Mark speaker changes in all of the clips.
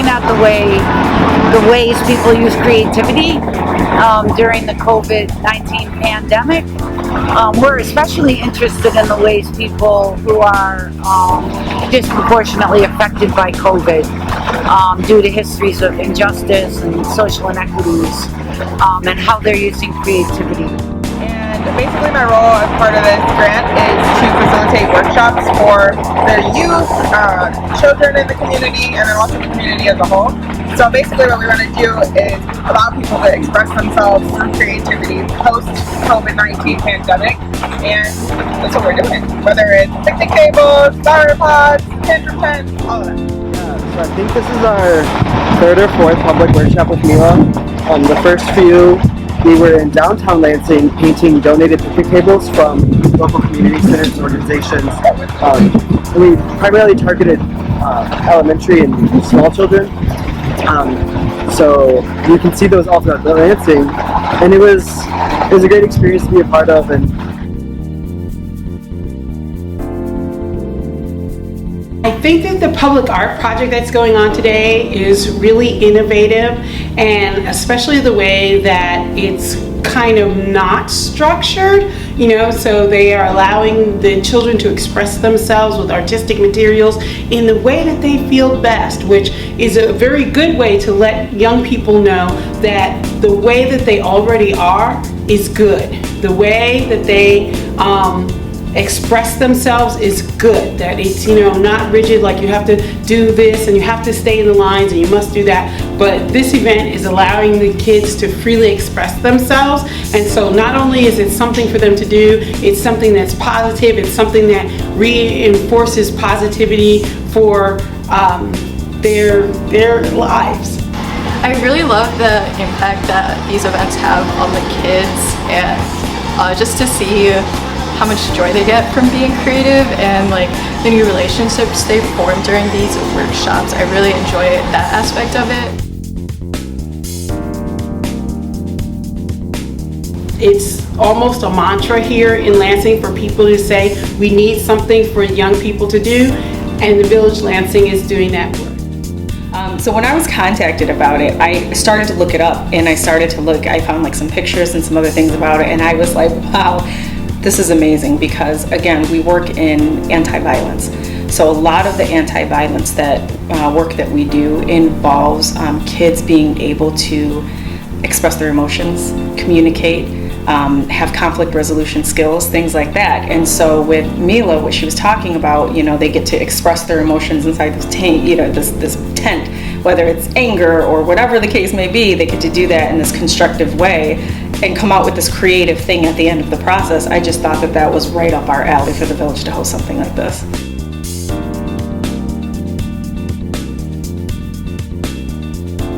Speaker 1: looking at the ways people use creativity during the COVID-19 pandemic. We're especially interested in the ways people who are disproportionately affected by COVID due to histories of injustice and social inequities, and how they're using creativity.
Speaker 2: And basically my role as part of this grant is to facilitate workshops for the youth, children in the community, and then also the community as a whole. So basically what we want to do is allow people to express themselves through creativity post-COVID-19 pandemic, and that's what we're doing. Whether it's picnic tables, flower pots, tantrum tents, all of that.
Speaker 3: So I think this is our third or fourth public workshop with Mila. The first few, we were in downtown Lansing painting donated picnic tables from local community centers and organizations. We primarily targeted elementary and small children. So you can see those all throughout Lansing, and it was a great experience to be a part of. And
Speaker 4: I think that the public art project that's going on today is really innovative, and especially the way that it's kind of not structured, so they are allowing the children to express themselves with artistic materials in the way that they feel best, which is a very good way to let young people know that the way that they already are is good. The way that they express themselves is good, that it's not rigid, like you have to do this and you have to stay in the lines and you must do that, but this event is allowing the kids to freely express themselves. And so not only is it something for them to do, it's something that's positive, it's something that reinforces positivity for their lives.
Speaker 5: I really love the impact that these events have on the kids, and just to see how much joy they get from being creative and like the new relationships they form during these workshops. I really enjoy that aspect of it.
Speaker 4: It's almost a mantra here in Lansing for people to say we need something for young people to do, and the Village Lansing is doing that work.
Speaker 6: So when I was contacted about it, I started to look it up, and I found like some pictures and some other things about it, and I was like, wow, this is amazing, because again, we work in anti-violence. So a lot of the anti-violence work that we do involves kids being able to express their emotions, communicate, have conflict resolution skills, things like that. And so with Mila, what she was talking about, they get to express their emotions inside this tent, whether it's anger or whatever the case may be, they get to do that in this constructive way and come out with this creative thing at the end of the process. I just thought that was right up our alley for the village to host something like this.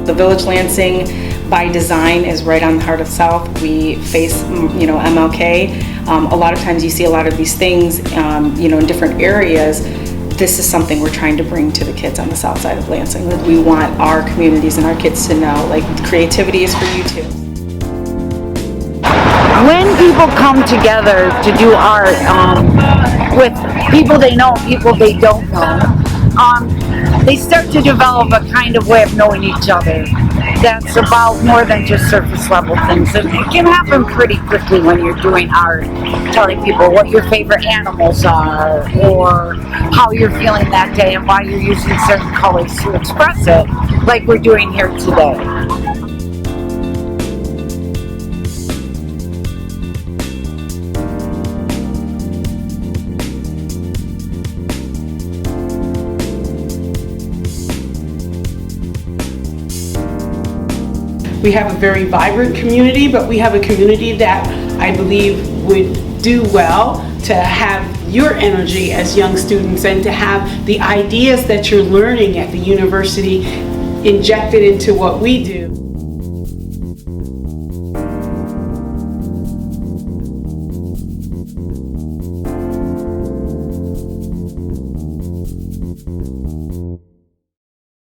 Speaker 6: The Village Lansing, by design, is right on the heart of South. We face, MLK. A lot of times you see a lot of these things, in different areas. This is something we're trying to bring to the kids on the south side of Lansing. That we want our communities and our kids to know, like, creativity is for you too.
Speaker 1: When people come together to do art with people they know, people they don't know, they start to develop a kind of way of knowing each other that's about more than just surface level things. And it can happen pretty quickly when you're doing art, telling people what your favorite animals are, or how you're feeling that day and why you're using certain colors to express it, like we're doing here today.
Speaker 4: We have a very vibrant community, but we have a community that I believe would do well to have your energy as young students and to have the ideas that you're learning at the university injected into what we do.